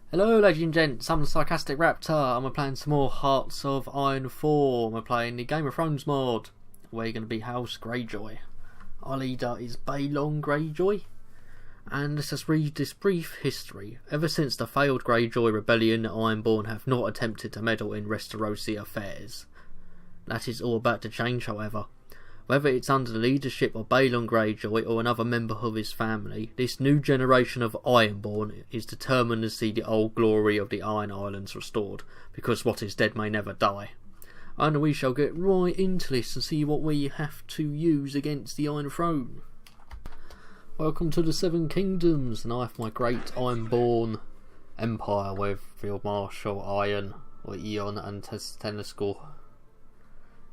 Hello ladies and gents, I'm the Sarcastic Raptor and we're playing some more Hearts of Iron 4. We're playing the Game of Thrones mod. We're going to be House Greyjoy. Our leader is Balon Greyjoy. And let's just read this brief history. Ever since the failed Greyjoy rebellion, the Ironborn have not attempted to meddle in Westerosi affairs. That is all about to change, however. Whether it's under the leadership of Balon Greyjoy or another member of his family, this new generation of Ironborn is determined to see the old glory of the Iron Islands restored, because what is dead may never die. And we shall get right into this and see what we have to use against the Iron Throne. Welcome to the Seven Kingdoms, and I have my great Ironborn empire with Field Marshal Iron, or Eon, and Tenniscore.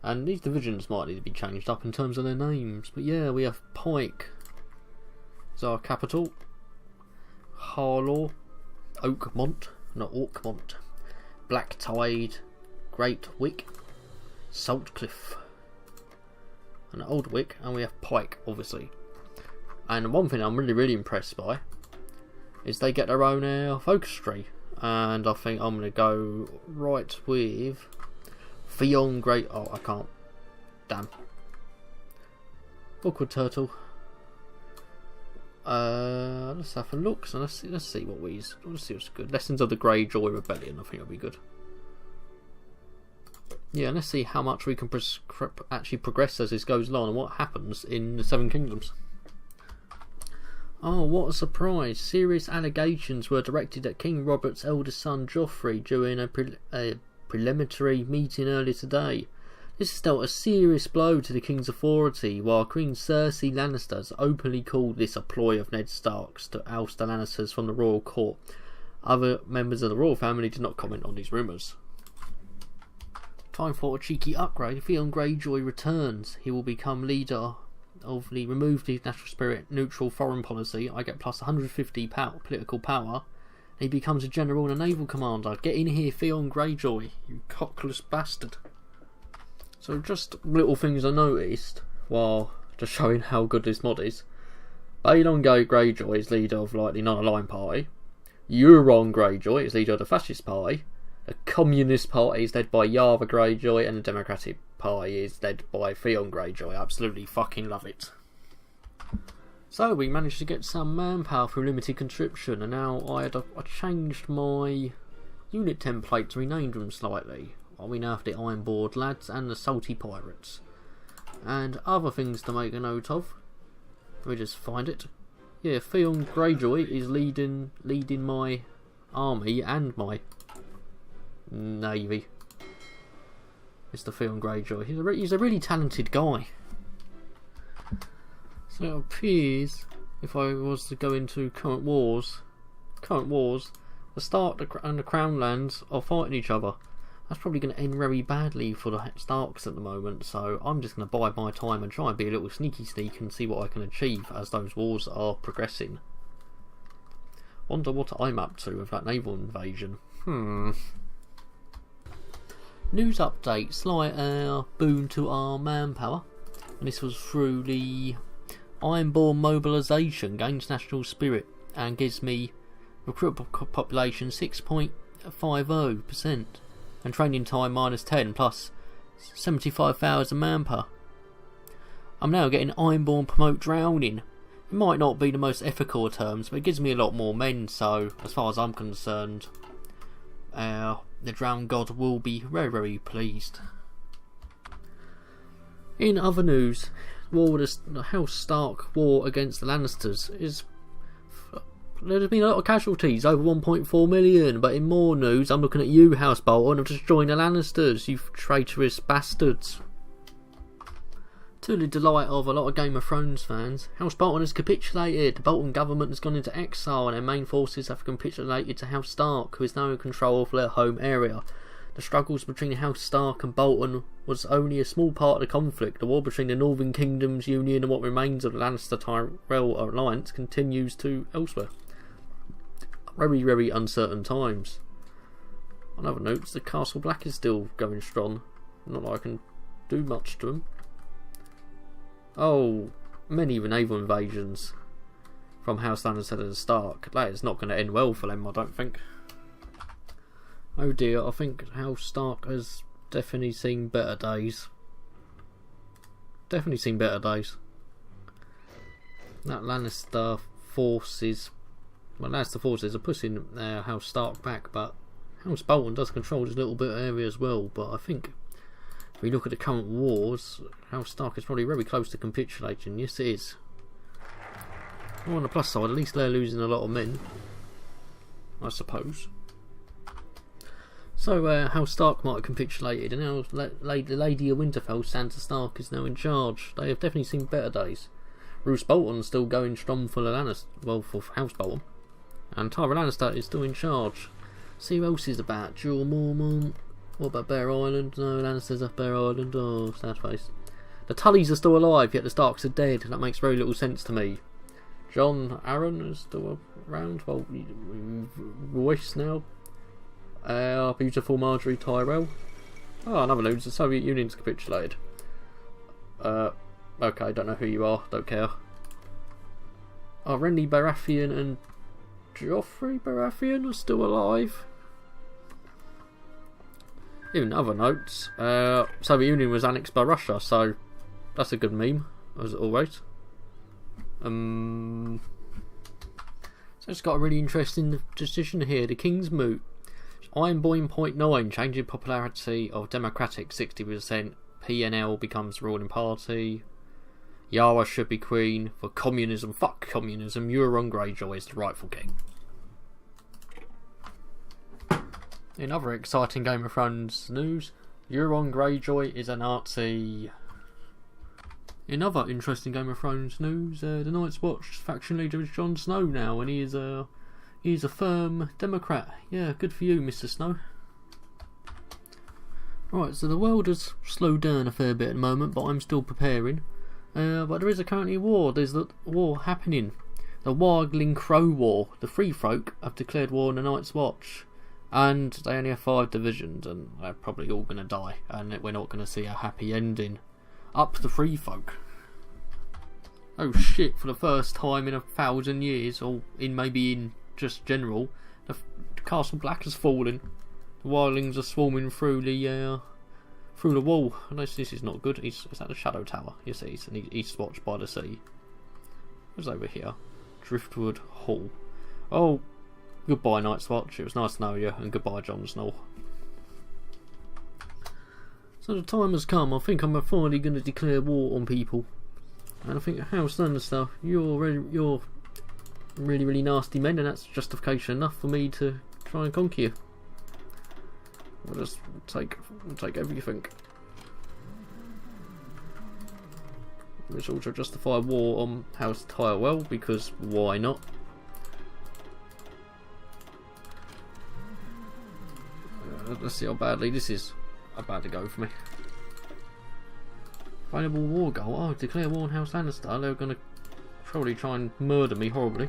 And these divisions might need to be changed up in terms of their names. But yeah, we have Pike as our capital. Harlaw, Oakmont, not Orkmont. Black Tide, Great Wick, Saltcliffe, and Old Wick, and we have Pike, obviously. And one thing I'm really impressed by is they get their own focus tree. And I think I'm going to go right with Theon Great. Oh, I can't. Damn. Awkward turtle. Let's have a look. So let's see what's good. Lessons of the Greyjoy Rebellion. I think it'll be good. Yeah, let's see how much we can actually progress as this goes along and what happens in the Seven Kingdoms. Oh, what a surprise! Serious allegations were directed at King Robert's eldest son Joffrey during a preliminary meeting earlier today. This has dealt a serious blow to the King's authority, while Queen Cersei Lannister has openly called this a ploy of Ned Stark's to oust the Lannisters from the royal court. Other members of the royal family did not comment on these rumours. Time for a cheeky upgrade. Theon Greyjoy returns. He will become leader of the remove the national spirit neutral foreign policy. I get plus 150 political power. He becomes a general and a naval commander. Get in here, Theon Greyjoy, you cockless bastard. So just little things I noticed while just showing how good this mod is. Balon Greyjoy is leader of the non-aligned party. Euron Greyjoy is leader of the fascist party. The Communist Party is led by Yara Greyjoy, and the Democratic Party is led by Theon Greyjoy. Absolutely fucking love it. So we managed to get some manpower through limited conscription, and now I changed my unit templates, renamed them slightly. We now have the Ironboard Lads and the Salty Pirates. And other things to make a note of. Let me just find it. Yeah, Theon Greyjoy is leading my army and my navy. Mr. Theon Greyjoy. He's a really talented guy. So it appears, if I was to go into current wars, the Stark and the Crown lands are fighting each other. That's probably going to end very badly for the Starks at the moment, so I'm just going to bide my time and try and be a little sneak and see what I can achieve as those wars are progressing. Wonder what I'm up to with that naval invasion. News update, slight boon to our manpower, and this was through the Ironborn mobilisation, gains national spirit and gives me recruitable population 6.50% and training time -10 plus 75,000 manpower. I'm now getting Ironborn promote drowning. It might not be the most ethical of terms, but it gives me a lot more men, so as far as I'm concerned, the drowned god will be very pleased. In other news, the House Stark war against the Lannisters there's been a lot of casualties, over 1.4 million, but in more news, I'm looking at you, House Bolton. I've just joined the Lannisters, you traitorous bastards. To the delight of a lot of Game of Thrones fans, House Bolton has capitulated. The Bolton government has gone into exile and their main forces have capitulated to House Stark, who is now in control of their home area. The struggles between House Stark and Bolton was only a small part of the conflict. The war between the Northern Kingdoms Union and what remains of the Lannister-Tyrell alliance continues to elsewhere. Very uncertain times. On other notes, the Castle Black is still going strong. Not that I can do much to them. Oh, many naval invasions from House Lannister and Stark. That is not going to end well for them, I don't think. Oh dear, I think House Stark has definitely seen better days. Definitely seen better days. That Lannister forces... Well, Lannister forces are pushing House Stark back, but House Bolton does control this little bit of area as well. But I think if we look at the current wars, House Stark is probably very close to capitulating. Yes, it is. Well, on the plus side, at least they're losing a lot of men, I suppose. So House Stark might have capitulated, and now the Lady of Winterfell, Sansa Stark, is now in charge. They have definitely seen better days. Roose Bolton's still going strong for the Lannister, well, for House Bolton, and Tyrion Lannister is still in charge. See who else is about? Jorah Mormont. What about Bear Island? No, Lannister's up Bear Island. Oh, sad face. The Tullys are still alive, yet the Starks are dead. That makes very little sense to me. John Arryn is still around. Well, Royce now. Beautiful Marjorie Tyrell. Oh, another news. The Soviet Union's capitulated. Okay, don't know who you are. Don't care. Oh, Renly Baratheon and Joffrey Baratheon are still alive. In other notes, Soviet Union was annexed by Russia, so that's a good meme, as always. So it's got a really interesting decision here. The King's Moot. Ironborn 0.9, changing popularity of Democratic 60%. PNL becomes ruling party. Yara should be queen. For communism, fuck communism. Euron Greyjoy is the rightful king. In other exciting Game of Thrones news, Euron Greyjoy is a Nazi. In other interesting Game of Thrones news, the Night's Watch faction leader is Jon Snow now, and he is a firm Democrat. Yeah, good for you, Mr. Snow. Right, so the world has slowed down a fair bit at the moment, but I'm still preparing. But there is currently a war. There's a war happening. The Wargling Crow War. The Free Folk have declared war on the Night's Watch. And they only have 5 divisions, and they're probably all going to die. And we're not going to see a happy ending. Up the Free Folk. Oh shit, for the first time in 1,000 years, or maybe in just general, the Castle Black has fallen. The wildlings are swarming through the wall. This is not good. Is that the Shadow Tower? Yes, it is. And East Watch by the sea. What's over here? Driftwood Hall. Oh, goodbye, Night's Watch. It was nice to know you, and goodbye, Jon Snow. So the time has come. I think I'm finally going to declare war on people. And I think House Lannister, you're really, really nasty men, and that's justification enough for me to try and conquer you. We'll just take everything. Which also justify war on House Tyrell, because why not? Let's see how badly this is about to go for me. Available war goal. Oh, declare war on House Lannister. They're going to probably try and murder me horribly.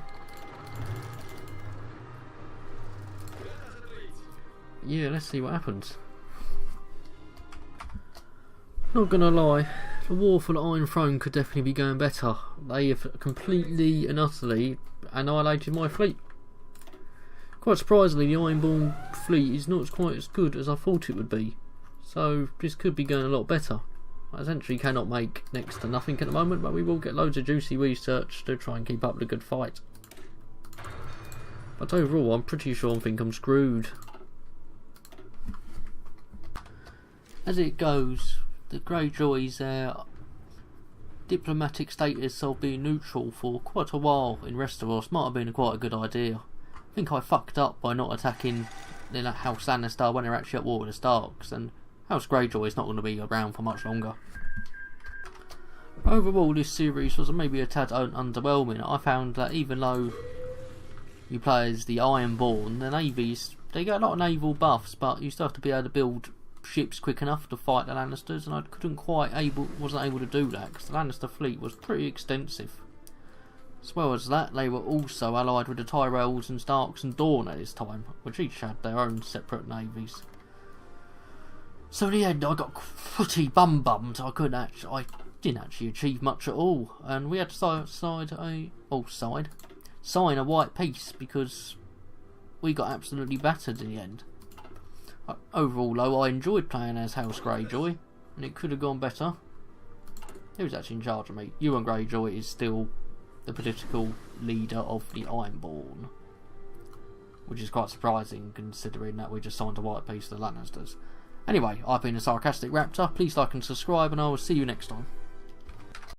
Yeah, let's see what happens. Not gonna lie, the war for the Iron Throne could definitely be going better. They have completely and utterly annihilated my fleet. Quite surprisingly, the Ironborn fleet is not quite as good as I thought it would be. So this could be going a lot better. I essentially cannot make next to nothing at the moment, but we will get loads of juicy research to try and keep up the good fight. But overall, I'm pretty sure I think I'm screwed. As it goes, the Greyjoy's diplomatic status of being neutral for quite a while in Westeros might have been quite a good idea. I think I fucked up by not attacking House Lannister when they're actually at war with the Starks, and House Greyjoy is not going to be around for much longer. Overall, this series was maybe a tad underwhelming. I found that even though you play as the Ironborn, the navies, they get a lot of naval buffs, but you still have to be able to build ships quick enough to fight the Lannisters, and I wasn't able to do that because the Lannister fleet was pretty extensive. As well as that, they were also allied with the Tyrells and Starks and Dorne at this time, which each had their own separate navies. So in the end, I got pretty bummed. I didn't actually achieve much at all, and we had to sign a white peace because we got absolutely battered in the end. Overall, though, I enjoyed playing as House Greyjoy, and it could have gone better. Who's actually in charge of me? Euron Greyjoy is still the political leader of the Ironborn, which is quite surprising considering that we just signed a white peace to the Lannisters. Anyway, I've been a Sarcastic Raptor. Please like and subscribe, and I will see you next time.